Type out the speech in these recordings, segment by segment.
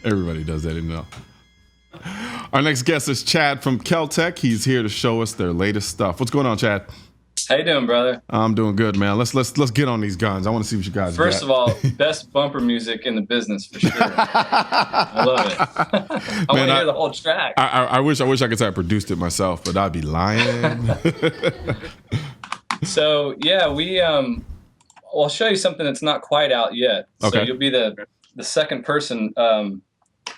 Everybody does that, you know. Our next guest is Chad from Kel-Tec. He's here to show us their latest stuff. What's going on, Chad? How you doing, brother? I'm doing good, man. Let's get on these guns. I want to see what you guys First got. of all, best bumper music in the business for sure. I love it. I want to hear the whole track. I wish I could say I produced it myself, but I'd be lying. So yeah, I'll show you something that's not quite out yet. Okay. So you'll be the second person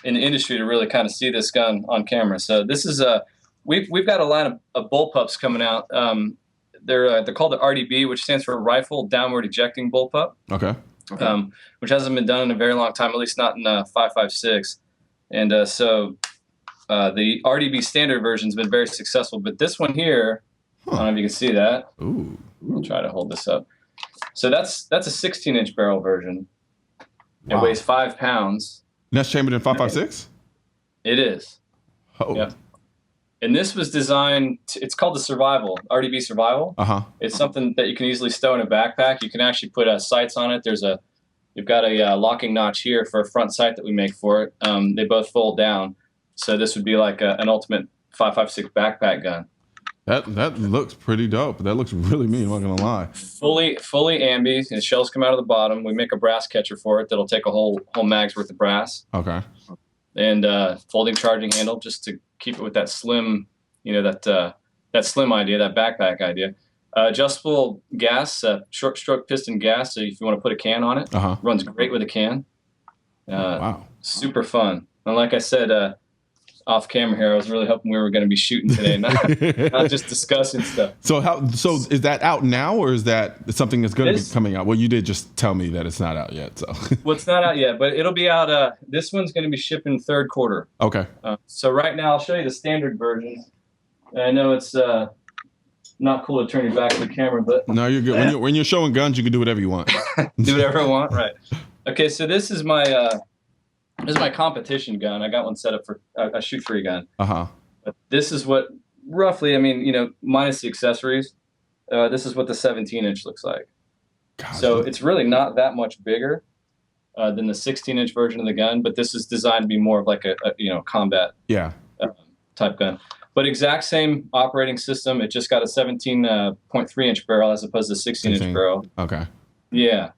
in the industry to really kind of see this gun on camera. So this is we've got a line of bullpups coming out. They're called the RDB, which stands for Rifle Downward Ejecting Bullpup. Okay. Which hasn't been done in a very long time, at least not in 5.56. And so the RDB standard version's been very successful, but this one here, I don't know if you can see that. Ooh. I'll try to hold this up. So that's a 16-inch barrel version. It weighs 5 pounds. And that's chambered in 5.56? It is. Oh. Yep. And this was designed, it's called the Survival, RDB Survival. Uh-huh. It's something that you can easily stow in a backpack. You can actually put sights on it. You've got a locking notch here for a front sight that we make for it. They both fold down. So this would be like an ultimate 5.56 backpack gun. That looks pretty dope. That looks really mean, I'm not gonna lie. Fully ambi, and shells come out of the bottom. We make a brass catcher for it that'll take a whole mag's worth of brass. Okay. And folding charging handle just to keep it with that slim, that slim idea, that backpack idea. Adjustable gas, short stroke piston gas. So if you want to put a can on it, runs great with a can. Wow. Super fun. And like I said, off camera here, I was really hoping we were going to be shooting today, not just discussing stuff. So is that out now, or is that something that's going to be coming out? Well, you did just tell me that it's not out yet. So well, it's not out yet, but it'll be out. This one's going to be shipping third quarter. Okay. So right now I'll show you the standard version. And I know it's not cool to turn your back to the camera, but no, you're good. When you're showing guns, you can do whatever you want. Do whatever I want, right? Okay, so this is my competition gun. I got one set up for a shoot-free gun. But this is what roughly, minus the accessories, this is what the 17-inch looks like. God, so it's really not that much bigger than the 16-inch version of the gun, but this is designed to be more of like a combat type gun. But exact same operating system. It just got a 17.3-inch barrel as opposed to 16-inch barrel. Okay. Yeah.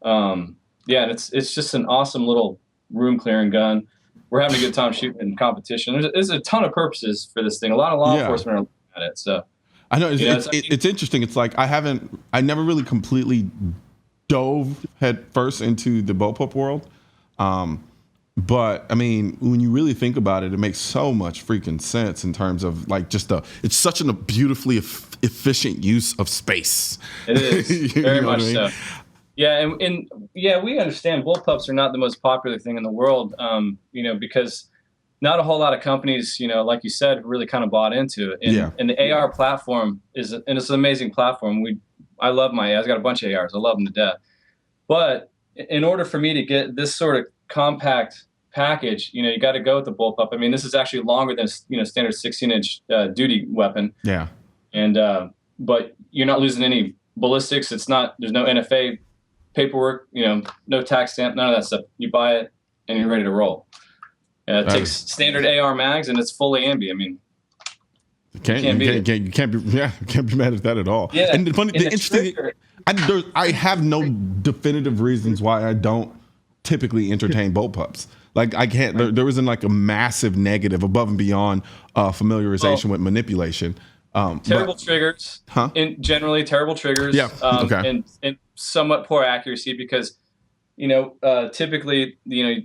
And it's just an awesome little room clearing gun. We're having a good time shooting in competition. There's a ton of purposes for this thing. A lot of law enforcement are looking at it. So I know it's interesting. It's like I never really completely dove head first into the bullpup world. But I mean, when you really think about it, it makes so much freaking sense in terms of like it's such a beautifully efficient use of space. It is very much so. Yeah, and we understand bullpups are not the most popular thing in the world, because not a whole lot of companies, like you said, really kind of bought into it. And the AR platform it's an amazing platform. I love my ARs. I got a bunch of ARs. I love them to death. But in order for me to get this sort of compact package, you got to go with the bullpup. I mean, this is actually longer than standard 16-inch duty weapon. Yeah. And but you're not losing any ballistics. There's no NFA paperwork, no tax stamp, none of that stuff. You buy it and you're ready to roll. It takes standard AR mags and it's fully ambi. I mean, you can't be mad at that at all. Yeah. And the interesting thing, I have no definitive reasons why I don't typically entertain bullpups. Like I can't. There isn't like a massive negative above and beyond familiarization with manipulation. Terrible triggers. Generally terrible triggers. Yeah. And somewhat poor accuracy because, typically,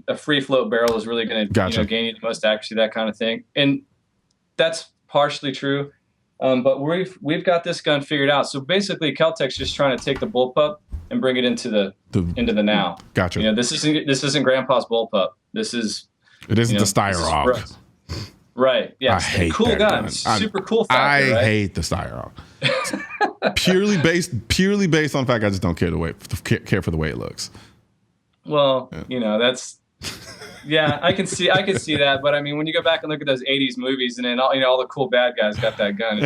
a free float barrel is really going to gain you the most accuracy, that kind of thing. And that's partially true. But we've got this gun figured out. So basically, Kel-Tec's just trying to take the bullpup and bring it into the now. Gotcha. This isn't Grandpa's bullpup. It isn't the Styrock. Right. Yeah. I hate cool that gun. gun. Super cool factor, I hate the Styrock. purely based on the fact I just don't care for the way it looks. Well, that's I can see that, but I mean, when you go back and look at those '80s movies, and then all the cool bad guys got that gun,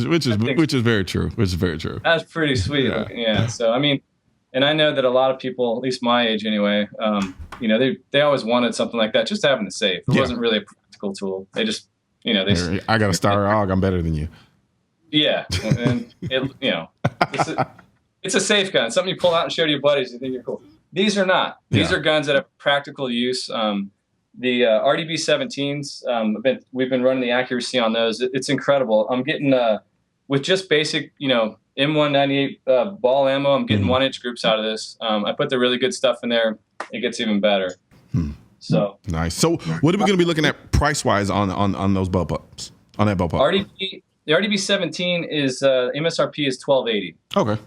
which is very true. Which is very true. That's pretty sweet. Yeah. So I mean, And I know that a lot of people, at least my age anyway, you know, they always wanted something like that, just having the safe. It wasn't really a practical tool. They just, you know, I got a Star Hog. I'm better than you. Yeah, and it, you know, it's a safe gun. Something you pull out and show to your buddies. You think you're cool. These are not. These are guns that have practical use. The RDB 17s, we've been running the accuracy on those. It's incredible. I'm getting with just basic, you know, M198 ball ammo. I'm getting 1-inch groups out of this. I put the really good stuff in there. It gets even better. So nice. So what are we going to be looking at price wise on those Bullpups? On that Bullpup? The RDB 17 is MSRP is $12.80. Okay.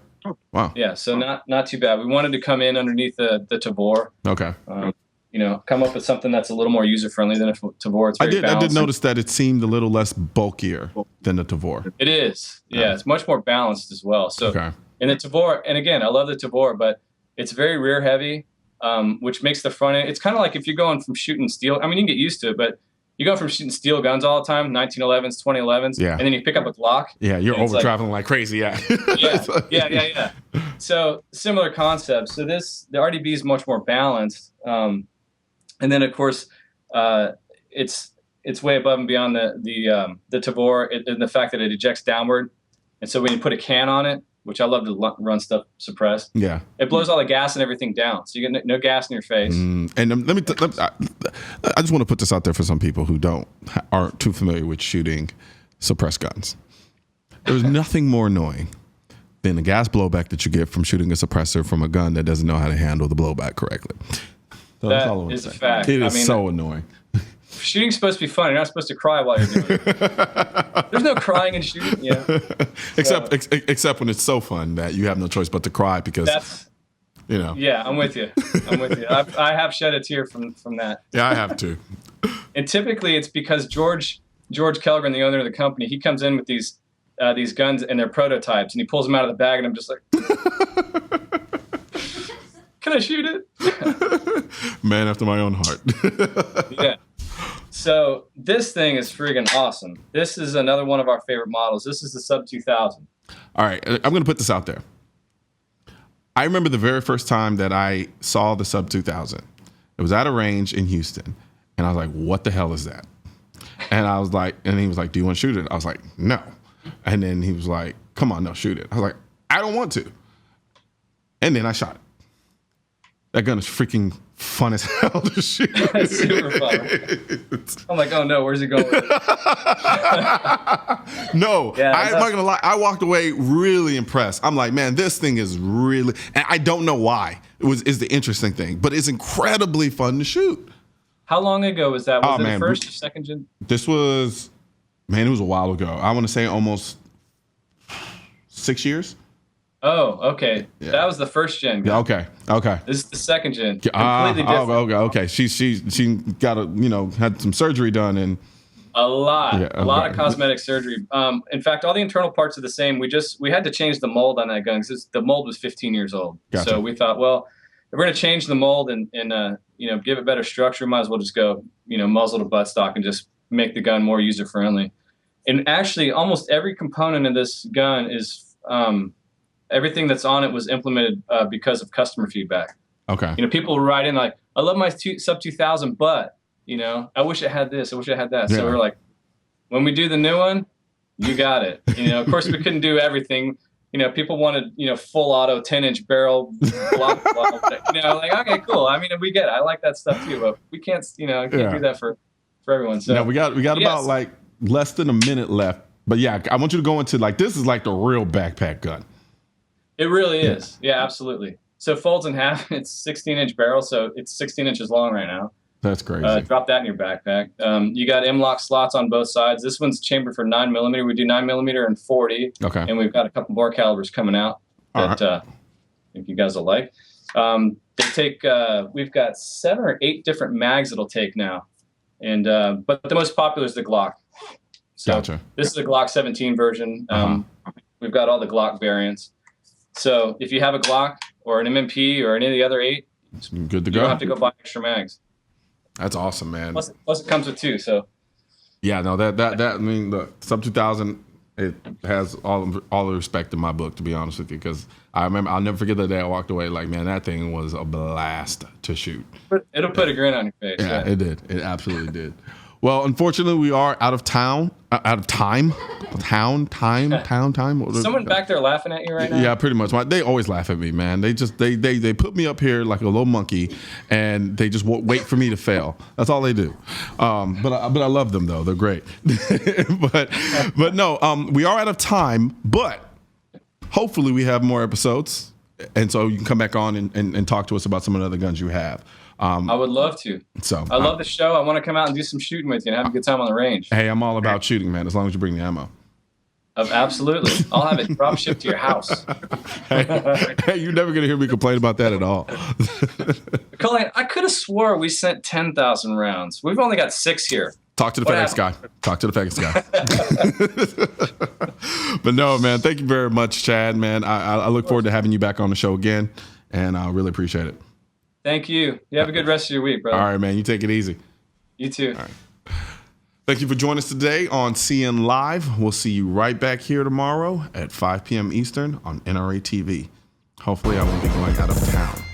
Wow. Yeah, so not too bad. We wanted to come in underneath the Tavor. Okay. You know, come up with something that's a little more user friendly than a Tavor. It's very balanced. I did notice that it seemed a little less bulkier than the Tavor. It is. Yeah, it's much more balanced as well. So in the Tavor, and again, I love the Tavor, but it's very rear heavy, which makes the front end. It's kind of like if you're going from shooting steel. I mean, you can get used to it, but you go from shooting steel guns all the time, 1911s, 2011s, and then you pick up a Glock. Yeah, you're over traveling like crazy. Yeah. yeah. So similar concept. So the RDB is much more balanced. And then, of course, it's way above and beyond the Tavor in the fact that it ejects downward. And so when you put a can on it, which I love to run stuff suppressed, it blows all the gas and everything down. So you get no gas in your face. And I just want to put this out there for some people who aren't too familiar with shooting suppressed guns. There's nothing more annoying than the gas blowback that you get from shooting a suppressor from a gun that doesn't know how to handle the blowback correctly. So that is a fact. It is so annoying. Shooting's supposed to be fun. You're not supposed to cry while you're doing it. There's no crying in shooting. Yeah. Except when it's so fun that you have no choice but to cry because you know. Yeah, I'm with you. I have shed a tear from that. Yeah, I have too. And typically it's because George Kellgren, the owner of the company, he comes in with these guns and they're prototypes, and he pulls them out of the bag, and I'm just like, can I shoot it? Man after my own heart. Yeah. So this thing is friggin' awesome. This is another one of our favorite models. This is the Sub 2000. All right, I'm going to put this out there. I remember the very first time that I saw the Sub 2000. It was at a range in Houston, and I was like, what the hell is that? And I was like, and he was like, do you want to shoot it? I was like, no. And then he was like, come on, no, shoot it. I was like, I don't want to. And then I shot it. That gun is freaking fun as hell to shoot. It's super fun. I'm like, oh no, where's he going? No, I'm not gonna lie. I walked away really impressed. I'm like, man, this thing is really, and I don't know why. Is the interesting thing, but it's incredibly fun to shoot. How long ago was that? Was it the first or second gen? This was, man, it was a while ago. I want to say almost 6 years. Oh, okay. Yeah. That was the first gen gun. Yeah, okay. This is the second gen. Completely different. Okay. She got had some surgery done and a lot of cosmetic surgery. In fact, all the internal parts are the same. We had to change the mold on that gun because the mold was 15 years old. Gotcha. So we thought, well, if we're going to change the mold and give it better structure, might as well just go muzzle to buttstock and just make the gun more user friendly. And actually, almost every component of this gun is everything that's on it was implemented because of customer feedback. Okay. People write in like, I love my Sub 2000, but I wish it had this. I wish it had that. Yeah. So we're like, when we do the new one, you got it. Of course, we couldn't do everything. People wanted full auto 10-inch barrel. Blah, blah, blah. Like, okay, cool. I mean, we get it. I like that stuff too, but we can't do that for everyone. So we got about like less than a minute left. But yeah, I want you to go into like this is like the real backpack gun. It really is. Yeah, absolutely. So it folds in half. It's 16-inch barrel, so it's 16 inches long right now. That's crazy. Drop that in your backpack. You got M-LOK slots on both sides. This one's chambered for 9mm. We do 9mm and 40. Okay. And we've got a couple more calibers coming out that I think you guys will like. We've got 7 or 8 different mags it'll take now. And but the most popular is the Glock. So gotcha. This is a Glock 17 version. We've got all the Glock variants. So if you have a Glock or an MMP or any of the other 8, good to go. You don't have to go buy extra mags. That's awesome, man. Plus it comes with 2. So yeah, no, that I mean, look, Sub 2000, It has all the respect in my book, to be honest with you, because I'll never forget the day I walked away like, man, that thing was a blast to shoot. It'll put a grin on your face. Yeah, it did. It absolutely did. Well, unfortunately, we are out of time. Time. Someone back there laughing at you right now? Yeah, pretty much. They always laugh at me, man. They put me up here like a little monkey, and they just wait for me to fail. That's all they do. But I love them though. They're great. but no, we are out of time. But hopefully, we have more episodes, and so you can come back on and talk to us about some of the other guns you have. I would love to. So I love the show. I want to come out and do some shooting with you and have a good time on the range. Hey, I'm all about shooting, man, as long as you bring the ammo. Absolutely. I'll have it drop shipped to your house. Hey, you're never going to hear me complain about that at all. Colion, I could have swore we sent 10,000 rounds. We've only got 6 here. Talk to the FedEx guy. Talk to the FedEx guy. But no, man, thank you very much, Chad, man. I look forward to having you back on the show again, and I really appreciate it. Thank you. You have a good rest of your week, brother. All right, man. You take it easy. You too. All right. Thank you for joining us today on CN Live. We'll see you right back here tomorrow at 5 p.m. Eastern on NRATV. Hopefully, I won't be going out of town.